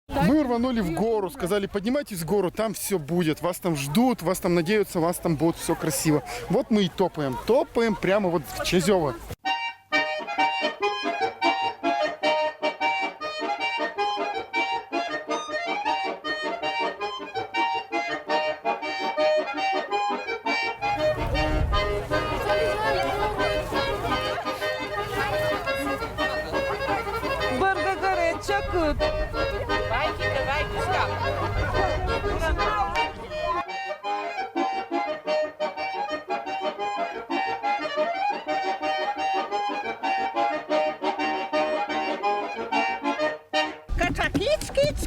Мы рванули в гору, сказали, поднимайтесь в гору, там все будет, вас там ждут, вас там надеются, вас там будет все красиво. Вот мы и топаем прямо вот в Чезёво.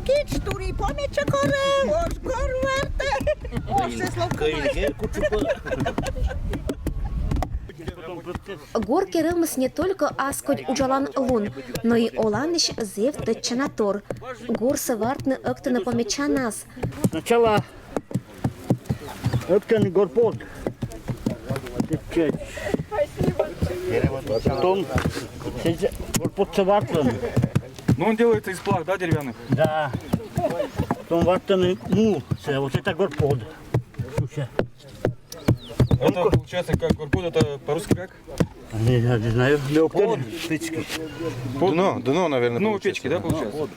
Kic, turi pomiecze korę, oż gorwarte. O, все Горки рымыс не только аскоть уджалан лун, но и оланыш зев тыччанатор. Горсы вартны ыктыны помеча нас. Сначала ыктыны горпот. Потом горпот вартны. Ну он делается из плах, да, деревянных? Да. Потом вартны мул. Вот это горпот. Это получается как горпот, это по-русски как? Не знаю. Под печки. Дно, наверное, ну, печки, да, получается?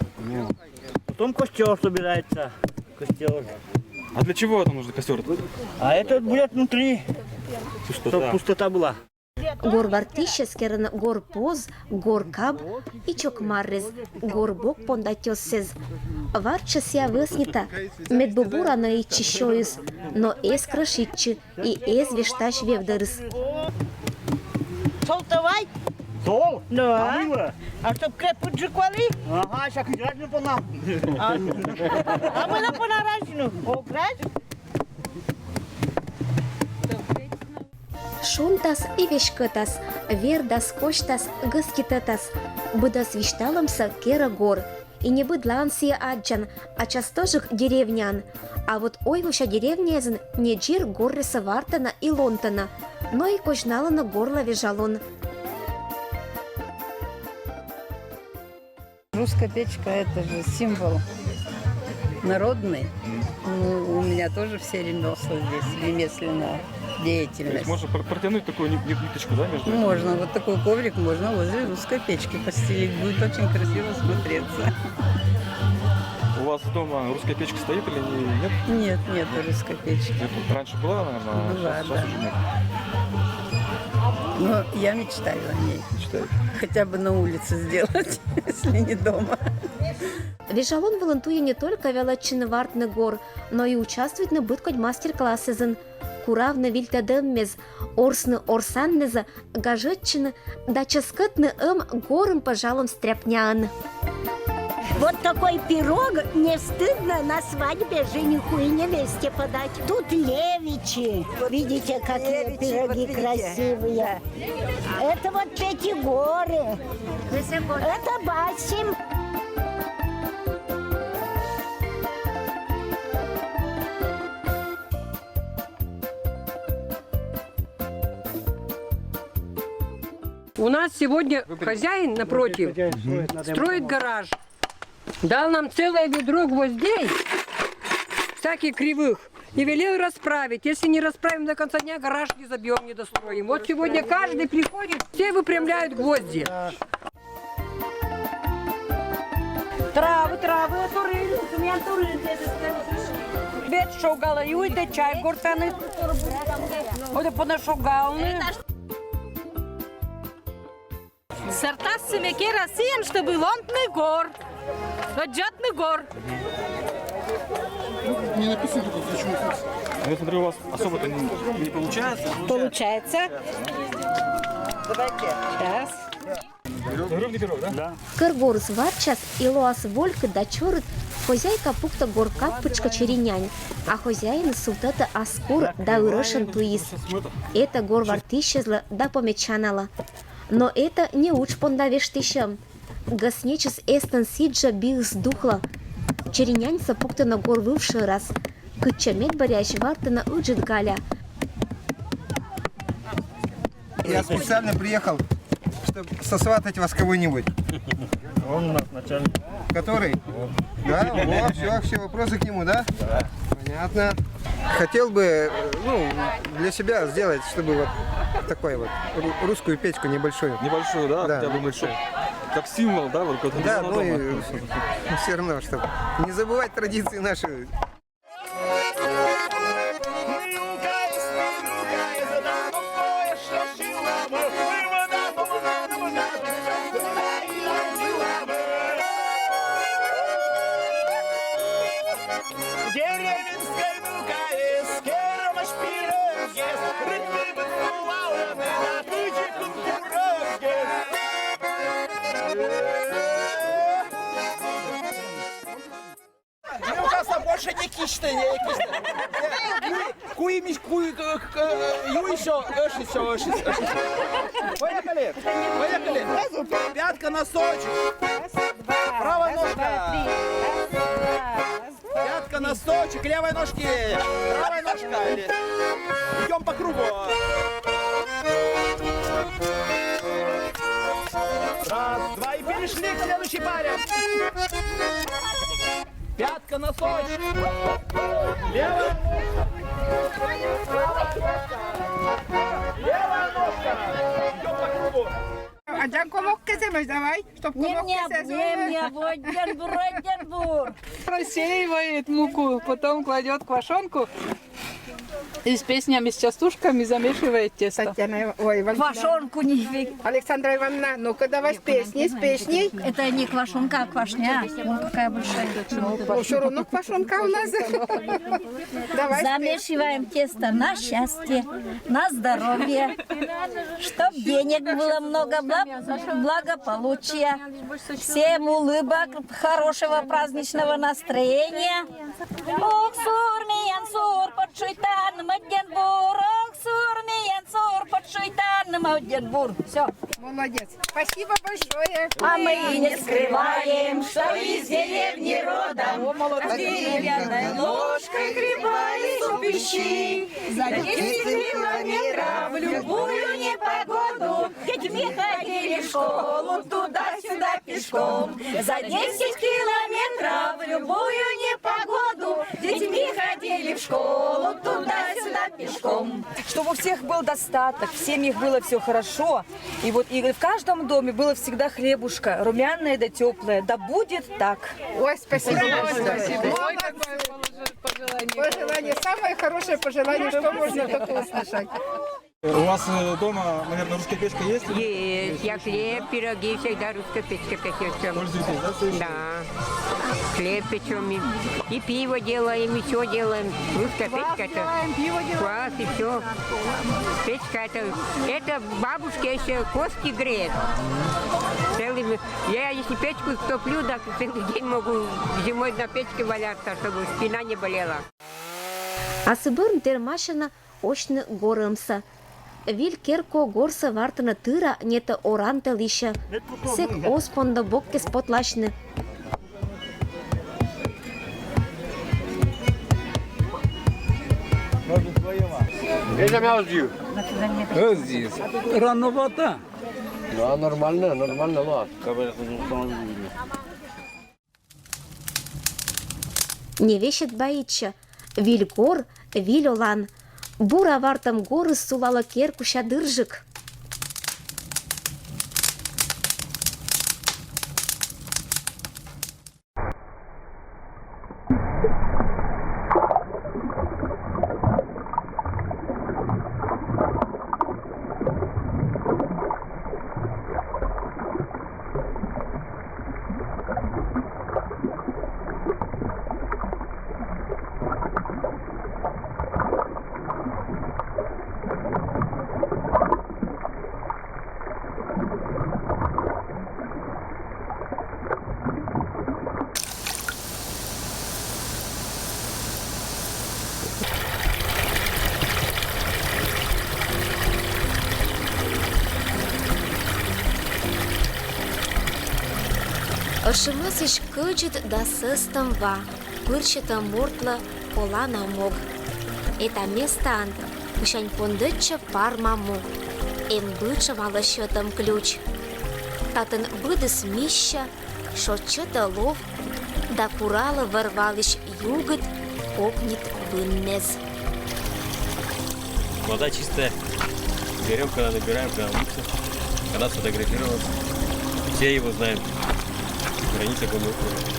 Потом костер собирается. Костер. А для чего это нужно костер? А это будет внутри, чтобы пустота была. Гор вартище скерен гор поз, гор каб и чокмаррез, гор бок пондатёссез. Варча ся выснита, медбубура на ичищоюс, но эс крашитчи и эс вешташ вевдерыс. Сол давай. Сол? Да. А чтоб крепко джеквали? Ага, сейчас играть не по нам. А мы на понаражну. Ограть? Шунтас и вешкытас, вердас коштас гыскитетас, быдас вишталымса кера гор. И не быдлан сия аджан, а частожих деревнян. А вот ойвуша деревнязен не джир горреса вартана и лонтана, но и кожнала на горло вежалон. Русская печка – это же символ народный. Ну, у меня тоже все ремесла здесь, ремесленная деятельность. Можно протянуть такую ниточку, да, между? Можно, вот такой коврик можно возле русской печки постелить, будет очень красиво смотреться. У вас дома русская печка стоит или нет? Нет, нет русской печки. Нет, раньше была, наверное, Была, сейчас да. уже нет. Но я мечтаю о ней. Мечтаете? Хотя бы на улице сделать, если не дома. Вежалон волонтує не только величины вартны гор, но и участвует на быткоть мастер-классезен. Куравны вильтадеммез, орсны орсаннеза, гажетчины, да часкотны горым пожалом стряпнян. Вот такой пирог не стыдно на свадьбе жениху и невесте подать. Тут левичи. Видите, какие пироги красивые. Это вот Пятигоры. Это Басим. У нас сегодня хозяин напротив строит гараж. Дал нам целое ведро гвоздей, всяких кривых, и велел расправить. Если не расправим до конца дня, гараж не забьем, не достроим. Вот сегодня каждый приходит, все выпрямляют гвозди. Травы, туры, Ведь шогалаюйте, чай гуртаны, вот понашогалны. Сорта семеки России, чтобы лонтный гор, гаджатный гор. Не написано только, почему. Я смотрю, у вас особо-то не получается. Получается. Давайте. Раз. Ровный пирог, да? Кыргорс варчас и лоас волька дачорыт, хозяйка пукта горка пычка черенянь, а хозяин сутата аскур да урышен туис. Это гор вартищезла да помечанала. Но это не уч пондавештища. Гаснечес эстен сиджа бих сдухла. Черенянь сапукта на гор вывший раз. Кычамет барящ варта на уджит галя. Я специально приехал, чтобы сосватать вас кого-нибудь. Он у нас начальник. Который? Да, вот, все, вопросы к нему, да? Да. Понятно. Хотел бы, ну, для себя сделать, чтобы вот такой вот русскую печку небольшую. Небольшую, да? Да, Хотя бы небольшую. как символ, да? Вот, как Да, дома. ну и все равно, чтобы не забывать традиции наши. Больше не кишты, не кишты. Куй, Поехали. Пятка, носочек. Правая ножка. Пятка, носочек, левой ножки. Правая ножка. Идем по кругу. Раз, два и перешли к следующей паре. Пятка, носочек. Левая ножка. Идем по кругу. Один комок кисемеш, давай, чтоб комок Броденбург. Просеивает муку, потом кладет квашенку и с песнями, с частушками замешивает тесто. Татьяна, ой, Квашонку не век. Александра Ивановна, ну-ка давай с песней. Это не квашонка, а квашня. Вон какая большая. Ну, все равно квашонка у нас. Давай. Замешиваем тесто на счастье, на здоровье, чтоб денег было много, благополучия, всем улыбок, хорошего праздничного настроения. Ох, сур, миян, сур, под шуйтан, Маденбур, ох, сур, миян, сур, под шуйтан, Маденбур. Все. Молодец. Спасибо большое. А мы не скрываем, что из деревни родом, деревянной ложкой хлебали супищи. За 10 километров в любую непогоду детьми ходили в школу туда-сюда пешком. За 10 километров в любую непогоду детьми ходили в школу туда-сюда пешком. Чтобы у всех был достаток, в семьях было все хорошо. И вот и в каждом доме было всегда хлебушка, румяное да теплое. Да будет так. Ой, спасибо. Спасибо. Ой, какое пожелание. Пожелание, самое хорошее пожелание, что можно только услышать. У вас дома, наверное, русская печка есть? Есть. Я хлеб, пироги, всегда русская печка печется. Пользуетесь, да, все? Да. Хлеб печем, и пиво делаем, и все делаем. Русская печка это квас и все. Печка это бабушка еще кости греет. Целыми. Я если печку топлю, так целый день могу зимой на печке валяться, чтобы спина не болела. Асыбырн термашина очны горымса. Вил керко горса вартына тыра нета оранта лиша. Сек оспонда бокке спотлашны. Рановато. Да, нормально, ладно. Не вещет боится. Вил гор, вил олан. Бура вартам горы сулала керку шадыржик. Ошимысыш кыджит да сыстым ва, пырчатым муртла полана мог. Это место анд, кушань пондыча пармаму, эм быча малощетом ключ. Татын быдыс мища, шоччата лов, да курала ворвалыш югот, копнет выннез. Вода чистая. Берем, когда набираем, когда лучше. Когда сфотографироваться. Все его знают. Граница глубокая.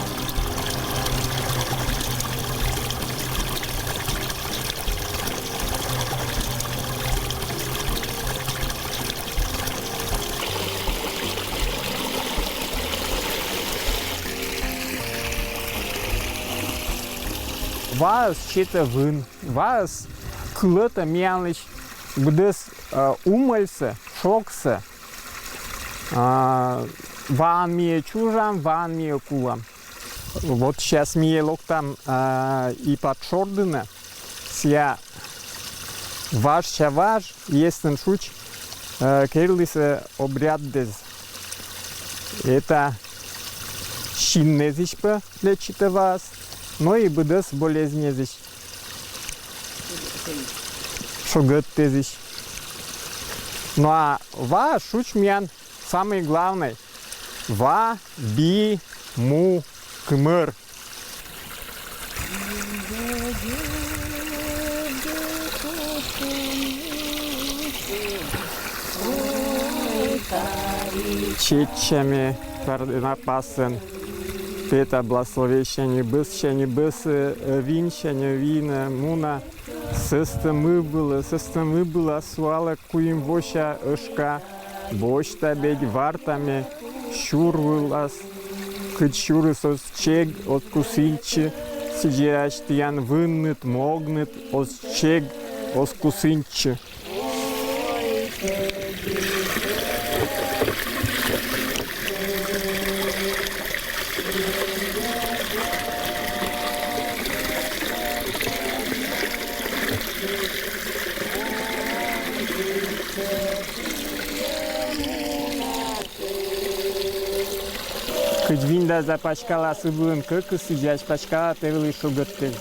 Вас чета вын, вас клыта мелочь, будес умылся, шокса, ван мие чужам, ван мие кулам. Вот сейчас мие лок там и подшордына, ся ваш, есть шуч, керлиса обряд без. Это шиннезишпа лечит вас. Но и будес болезни здесь. Шугат здесь. Ну а ва шучмян самый главный. Ва би му кмыр. Чечами напаsen. Это благословение быс, винчание, вина, муна, системи было, суала, куим воша, ышка, бош табедь, вартами, щур вылаз, кычуры сосчег, откусинчи, сидящ, тян выннет, могнет, осчег, оскусинчи. Хоть винда запачкала сыбын, как сидящ пачкала, тевли шугатты.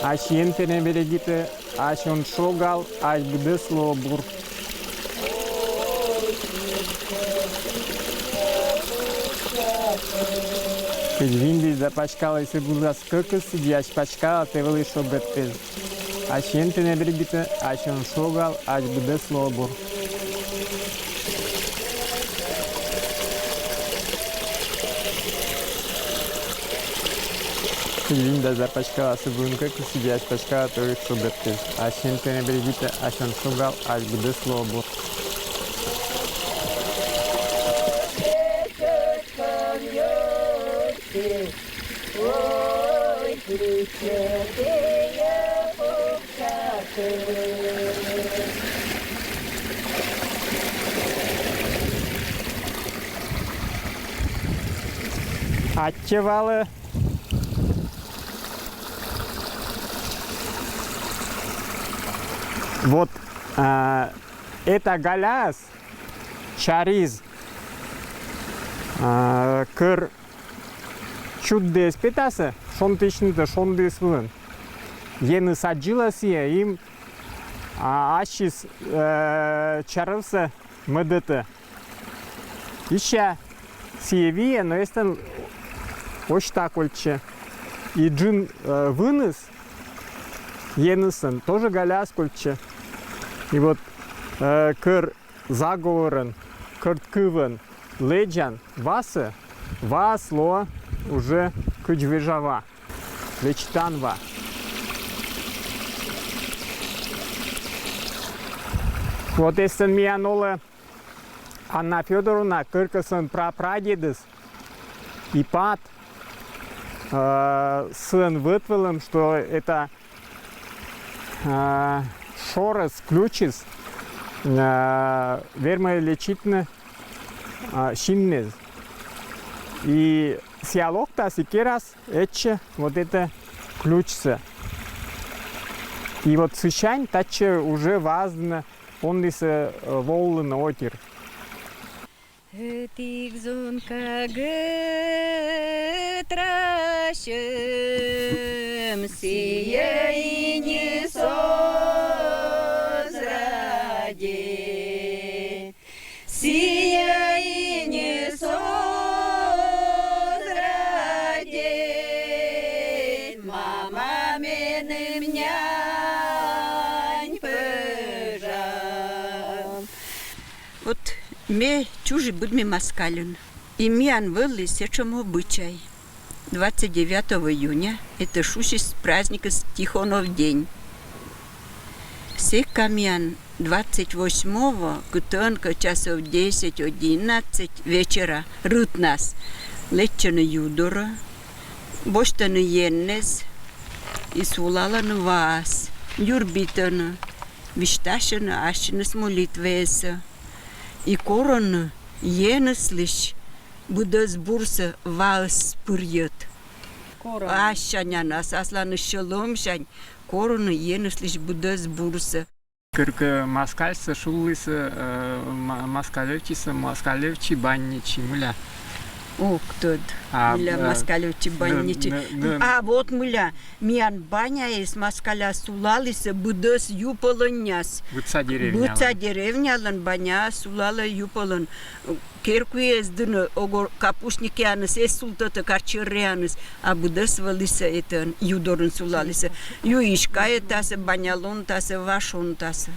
А щенте не берегите, аж он шогал, аж буде слобур. Хоть винда запачкала сыбын, как сидящ пачкала, тевли шугатты. А щенте не берегите, аж он шогал, аж буде слобур. Винда запачкала сыбын, как сидящ пачкала, тевли шугатты. А щенте не берегите, аж он шогал, аж буде слобур. Отчевалы. Вот это галяс, чариз, кыр чудес питасы, шонтышныда шондес вын. Ені саджилась им, ашис чарывса мыдыты. Еще сиевие, но это очень так ольче. И джин вынес, енысен, тоже галяс кольче. И вот кыр заговорен, кыр кывен, леджан, васы, васло уже кычвежава, лечтанва. Вот если меня нола Анна Федоровна, кыркасын прапрадедыс, и пад сын вытвелым, что это шорос, ключис, вермо лечитне шиннез. И сиалог-то сикерас, этче, вот это ключится. И вот сычань, таче уже важно, он лис волны на отир. Тигзунка гытрашым, сия и не созради, сия и не созради. Ми чужі будьми маскален. И миан вылли сечем обычай. 29 июня это шушись праздника Тихонов день. Все камьян 28-го, кутонка часов 10-11 вечера рут нас. Лечено юдора, боштаны еннес, и сулаланы вас, юрбитаны, вишташаны ашчыныс молитвеса. И короны енес лишь будос бурса вас пырьет. Ашанян асасланы шеломшань, короны енес лишь будос бурса. Кырка маскальса шуллыса маскалевчи банничи муля. О, кто-то. Муля маскалевчи банничи. А вот муля, миан баня из маскаля сулалиса будос юполоняс. Бутса деревня. Бутса деревня лан баня сулала юполон. Керкуез дыны огор капушники аныс эс султата карчеряныс, а будос валиса это юдорын сулалиса. Ю ишкая тасы банялон тасы вашон тасы.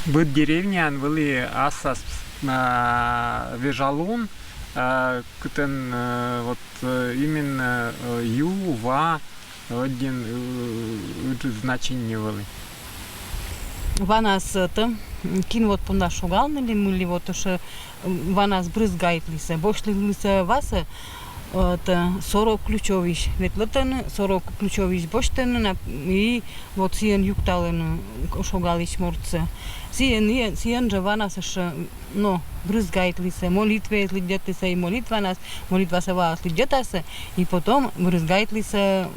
Бут деревня были асас вежалун, кытен вот именно юва один значение были. Ванас это кин вот по нашу галнали мы вот уже ванас брызгает лиса, бошли лиса васа это 40 ключовищ, ведь летен 40 ключовищ боштен и вот сиен юктален шогалищ морце. Сиен же ванас еще но брызгает лиса, молитве следят лиса и молитва се вас следят и потом брызгает лиса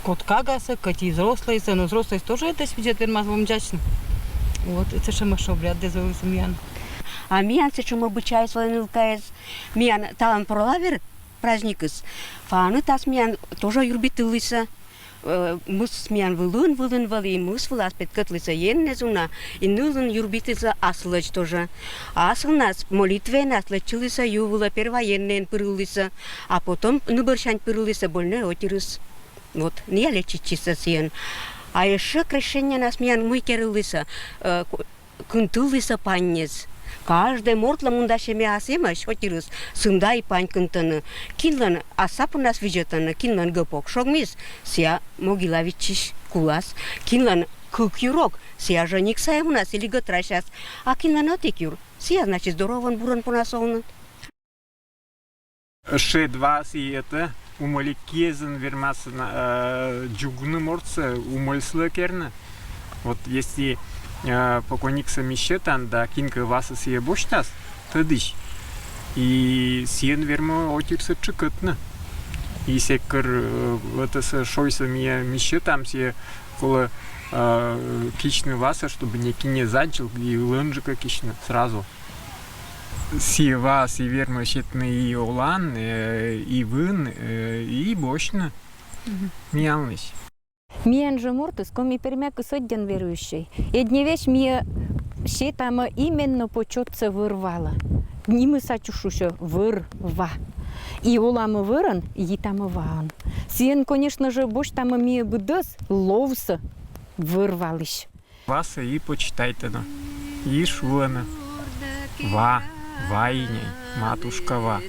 кот кагаса, коти взрослые, но взрослые тоже это свидетель маз вам вдячны. Вот это же маш обряд дезовый миян. А миян се чему обычай свой нылкаез. Миян талан пролавер праздникыс. Фаны тас миян тоже юрбитылыса. Мыс миян вылын вали, мыс вылас петкатлыса еннезуна. И нылын юрбитылыса аслыч тоже. Асл нас молитве нас лечылыса ювыла первоеннен пырылыса. А потом ныбыршань пырылыса больной отирыс. Вот, не лечичиса сиен. А еще крещение нас миян мы керылыса, кынтылыса паннез. Каждый мортла мундаше миасема шотирыс, сында и пань кынтаны. Кинлан асапу нас виджетаны, кинлан гопок шогмис, сия могилавичиш кулас, кинлан кукюрок, сия женик саем у нас или готращас, а кинлан отикюр, сия значит здорован буран понасолны. Ше два си это умоли кезен вермас джугны морце умольслы керна. Вот если покойник самищетан да кинка васа сие боштас, тадыш. И сиен вермо отирса чекатна. И секер это с шойса мищетам сие кола кичны васа, чтобы не кине заджил и лынжика кичны сразу. Сиева, сиверма щетны и олан, и вын, и бошна. Мялныш. Миен же муртус, коми пермяк содден верующий. И дневеш мия щетама именно почутся вырвала. Днимы сачушуша вырва. И улама выран, и там ван. Сиен, конечно же, бош там мия будос ловса вырвалищ. Васа и почитайте на. И шуана. Ва. Вайне, матушка Ва.